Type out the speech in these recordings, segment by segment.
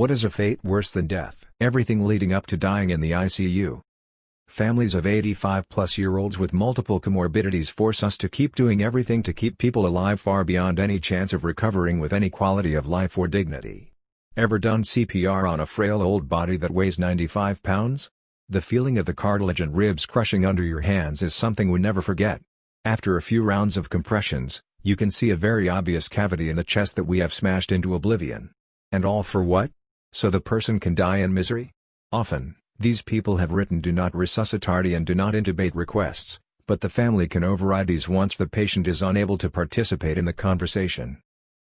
What is a fate worse than death? Everything leading up to dying in the ICU. Families of 85-plus-year-olds with multiple comorbidities force us to keep doing everything to keep people alive far beyond any chance of recovering with any quality of life or dignity. Ever done CPR on a frail old body that weighs 95 pounds? The feeling of the cartilage and ribs crushing under your hands is something we never forget. After a few rounds of compressions, you can see a very obvious cavity in the chest that we have smashed into oblivion. And all for what? So the person can die in misery? Often, these people have written do not resuscitate and do not intubate requests, but the family can override these once the patient is unable to participate in the conversation.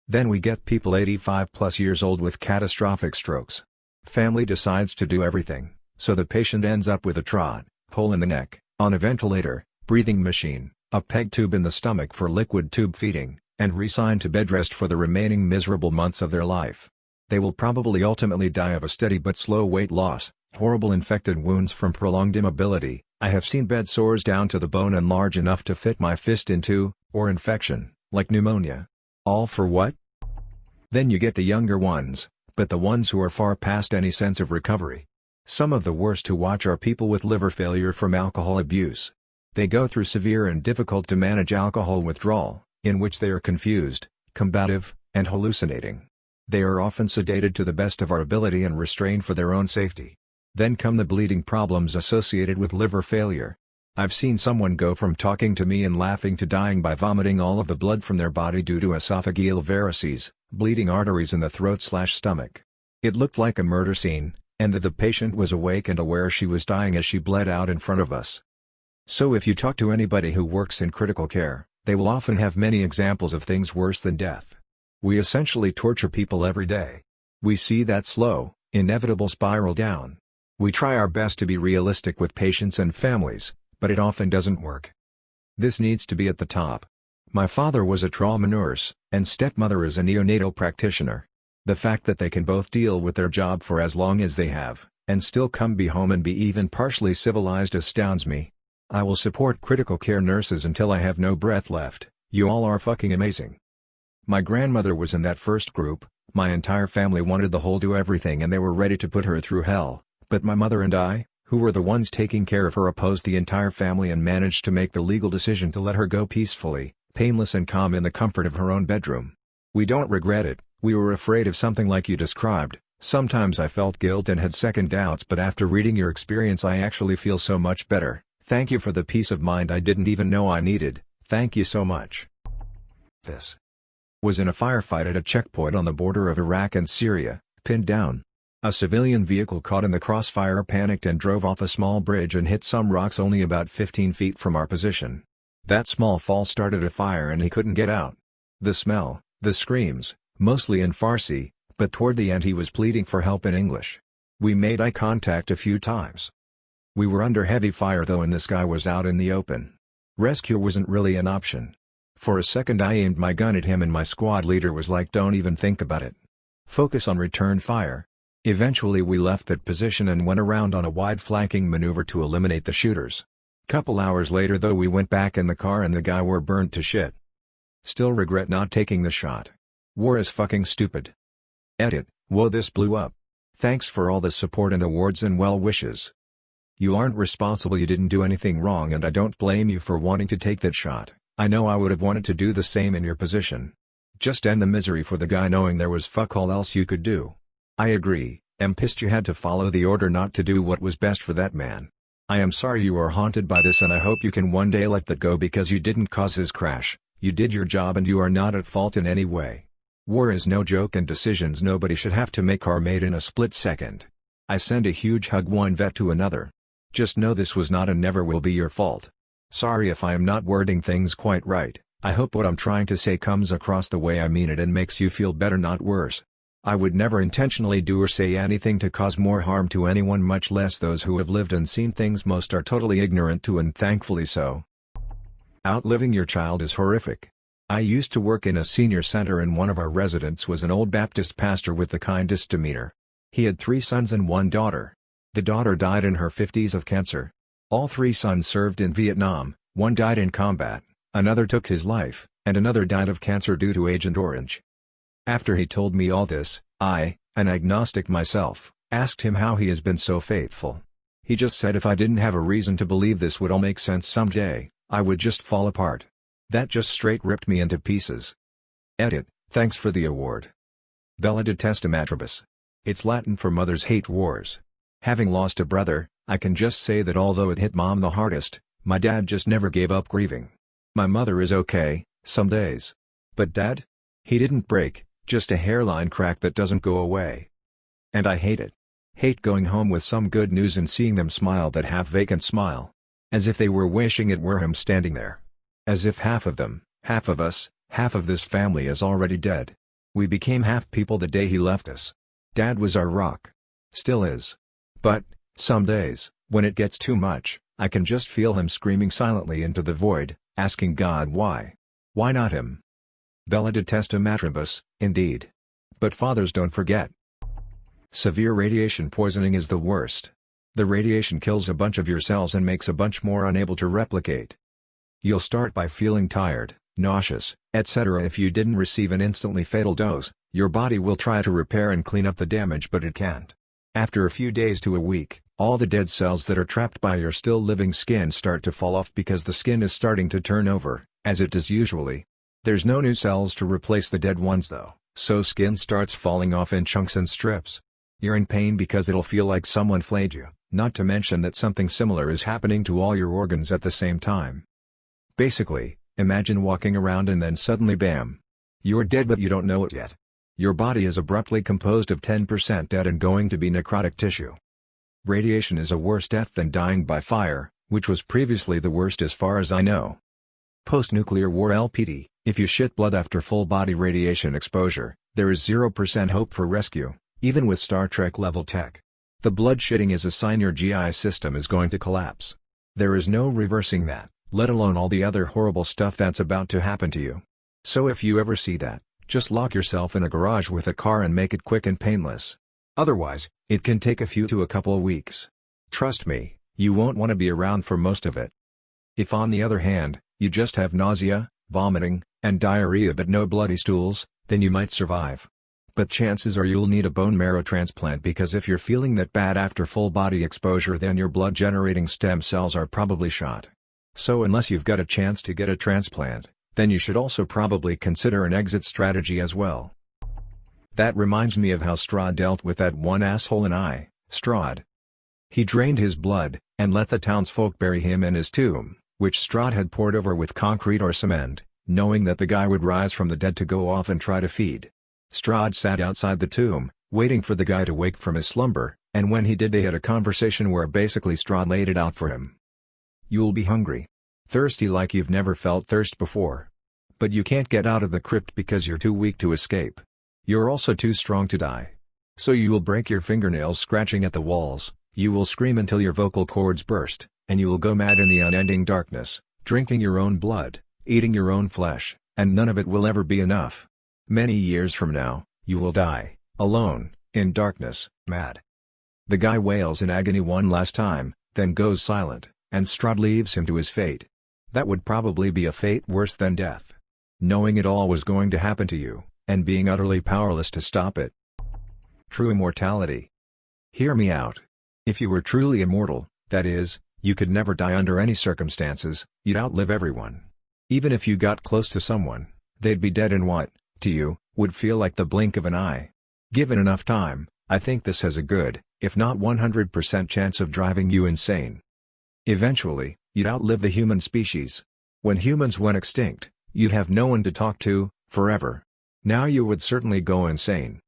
Then we get people 85+ years old with catastrophic strokes. Family decides to do everything, so the patient ends up with a trod, hole in the neck, on a ventilator, breathing machine, a PEG tube in the stomach for liquid tube feeding, and resigned to bed rest for the remaining miserable months of their life. They will probably ultimately die of a steady but slow weight loss, horrible infected wounds from prolonged immobility, I have seen bed sores down to the bone and large enough to fit my fist into, or infection, like pneumonia. All for what? Then you get the younger ones, but the ones who are far past any sense of recovery. Some of the worst to watch are people with liver failure from alcohol abuse. They go through severe and difficult to manage alcohol withdrawal, in which they are confused, combative, and hallucinating. They are often sedated to the best of our ability and restrained for their own safety. Then come the bleeding problems associated with liver failure. I've seen someone go from talking to me and laughing to dying by vomiting all of the blood from their body due to esophageal varices, bleeding arteries in the throat/stomach. It looked like a murder scene, and that the patient was awake and aware she was dying as she bled out in front of us. So if you talk to anybody who works in critical care, they will often have many examples of things worse than death. We essentially torture people every day. We see that slow, inevitable spiral down. We try our best to be realistic with patients and families, but it often doesn't work. This needs to be at the top. My father was a trauma nurse, and stepmother is a neonatal practitioner. The fact that they can both deal with their job for as long as they have, and still come home and be even partially civilized astounds me. I will support critical care nurses until I have no breath left. You all are fucking amazing. My grandmother was in that first group. My entire family wanted the whole do everything and they were ready to put her through hell. But my mother and I, who were the ones taking care of her, opposed the entire family and managed to make the legal decision to let her go peacefully, painless and calm in the comfort of her own bedroom. We don't regret it. We were afraid of something like you described. Sometimes I felt guilt and had second doubts, but after reading your experience I actually feel so much better. Thank you for the peace of mind I didn't even know I needed. Thank you so much. This was in a firefight at a checkpoint on the border of Iraq and Syria, pinned down. A civilian vehicle caught in the crossfire panicked and drove off a small bridge and hit some rocks only about 15 feet from our position. That small fall started a fire and he couldn't get out. The smell, the screams, mostly in Farsi, but toward the end he was pleading for help in English. We made eye contact a few times. We were under heavy fire though and this guy was out in the open. Rescue wasn't really an option. For a second I aimed my gun at him and my squad leader was like, don't even think about it. Focus on return fire. Eventually we left that position and went around on a wide flanking maneuver to eliminate the shooters. Couple hours later though we went back in the car and the guy were burnt to shit. Still regret not taking the shot. War is fucking stupid. Edit, whoa this blew up. Thanks for all the support and awards and well wishes. You aren't responsible, you didn't do anything wrong and I don't blame you for wanting to take that shot. I know I would have wanted to do the same in your position. Just end the misery for the guy knowing there was fuck all else you could do. I agree, am pissed you had to follow the order not to do what was best for that man. I am sorry you are haunted by this and I hope you can one day let that go because you didn't cause his crash, you did your job and you are not at fault in any way. War is no joke and decisions nobody should have to make are made in a split second. I send a huge hug one vet to another. Just know this was not and never will be your fault. Sorry if I am not wording things quite right, I hope what I'm trying to say comes across the way I mean it and makes you feel better not worse. I would never intentionally do or say anything to cause more harm to anyone, much less those who have lived and seen things most are totally ignorant to and thankfully so. Outliving your child is horrific. I used to work in a senior center and one of our residents was an old Baptist pastor with the kindest demeanor. He had 3 sons and 1 daughter. The daughter died in her 50s of cancer. All 3 sons served in Vietnam, one died in combat, another took his life, and another died of cancer due to Agent Orange. After he told me all this, I, an agnostic myself, asked him how he has been so faithful. He just said if I didn't have a reason to believe this would all make sense someday, I would just fall apart. That just straight ripped me into pieces. Edit, thanks for the award. Bella detesta matribus. It's Latin for mothers hate wars. Having lost a brother, I can just say that although it hit Mom the hardest, my dad just never gave up grieving. My mother is okay, some days. But Dad? He didn't break, just a hairline crack that doesn't go away. And I hate it. Hate going home with some good news and seeing them smile that half-vacant smile. As if they were wishing it were him standing there. As if half of them, half of us, half of this family is already dead. We became half people the day he left us. Dad was our rock. Still is. But, some days, when it gets too much, I can just feel him screaming silently into the void, asking God why. Why not him? Bella detesta matribus, indeed. But fathers don't forget. Severe radiation poisoning is the worst. The radiation kills a bunch of your cells and makes a bunch more unable to replicate. You'll start by feeling tired, nauseous, etc. If you didn't receive an instantly fatal dose, your body will try to repair and clean up the damage but it can't. After a few days to a week, all the dead cells that are trapped by your still living skin start to fall off because the skin is starting to turn over, as it does usually. There's no new cells to replace the dead ones though, so skin starts falling off in chunks and strips. You're in pain because it'll feel like someone flayed you, not to mention that something similar is happening to all your organs at the same time. Basically, imagine walking around and then suddenly bam! You're dead but you don't know it yet. Your body is abruptly composed of 10% dead and going to be necrotic tissue. Radiation is a worse death than dying by fire, which was previously the worst as far as I know. Post-nuclear war LPD, if you shit blood after full-body radiation exposure, there is 0% hope for rescue, even with Star Trek level tech. The blood shitting is a sign your GI system is going to collapse. There is no reversing that, let alone all the other horrible stuff that's about to happen to you. So if you ever see that, just lock yourself in a garage with a car and make it quick and painless. Otherwise, it can take a few to a couple of weeks. Trust me, you won't want to be around for most of it. If on the other hand, you just have nausea, vomiting, and diarrhea but no bloody stools, then you might survive. But chances are you'll need a bone marrow transplant because if you're feeling that bad after full body exposure then your blood generating stem cells are probably shot. So unless you've got a chance to get a transplant, then you should also probably consider an exit strategy as well. That reminds me of how Strahd dealt with that one asshole in I, Strahd. He drained his blood, and let the townsfolk bury him in his tomb, which Strahd had poured over with concrete or cement, knowing that the guy would rise from the dead to go off and try to feed. Strahd sat outside the tomb, waiting for the guy to wake from his slumber, and when he did they had a conversation where basically Strahd laid it out for him. You'll be hungry. Thirsty like you've never felt thirst before. But you can't get out of the crypt because you're too weak to escape. You're also too strong to die. So you will break your fingernails scratching at the walls, you will scream until your vocal cords burst, and you will go mad in the unending darkness, drinking your own blood, eating your own flesh, and none of it will ever be enough. Many years from now, you will die, alone, in darkness, mad. The guy wails in agony one last time, then goes silent, and Strahd leaves him to his fate. That would probably be a fate worse than death. Knowing it all was going to happen to you, and being utterly powerless to stop it. True immortality. Hear me out. If you were truly immortal, that is, you could never die under any circumstances, you'd outlive everyone. Even if you got close to someone, they'd be dead in what, to you, would feel like the blink of an eye. Given enough time, I think this has a good, if not 100% chance of driving you insane. Eventually, you'd outlive the human species. When humans went extinct, you'd have no one to talk to, forever. Now you would certainly go insane.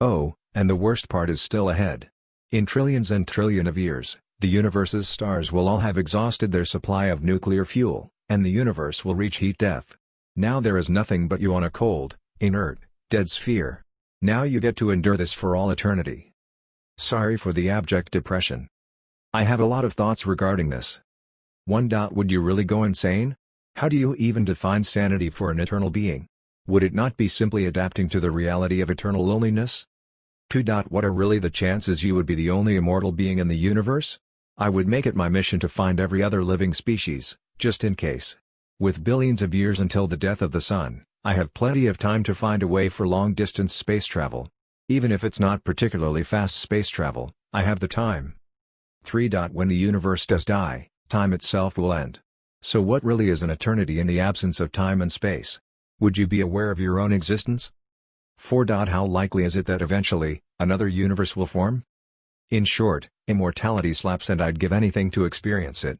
Oh, and the worst part is still ahead. In trillions and trillions of years, the universe's stars will all have exhausted their supply of nuclear fuel, and the universe will reach heat death. Now there is nothing but you on a cold, inert, dead sphere. Now you get to endure this for all eternity. Sorry for the abject depression. I have a lot of thoughts regarding this. 1. Would you really go insane? How do you even define sanity for an eternal being? Would it not be simply adapting to the reality of eternal loneliness? 2. What are really the chances you would be the only immortal being in the universe? I would make it my mission to find every other living species, just in case. With billions of years until the death of the sun, I have plenty of time to find a way for long-distance space travel. Even if it's not particularly fast space travel, I have the time. 3. When the universe does die, time itself will end. So what really is an eternity in the absence of time and space? Would you be aware of your own existence? 4. How likely is it that eventually, another universe will form? In short, immortality slaps and I'd give anything to experience it.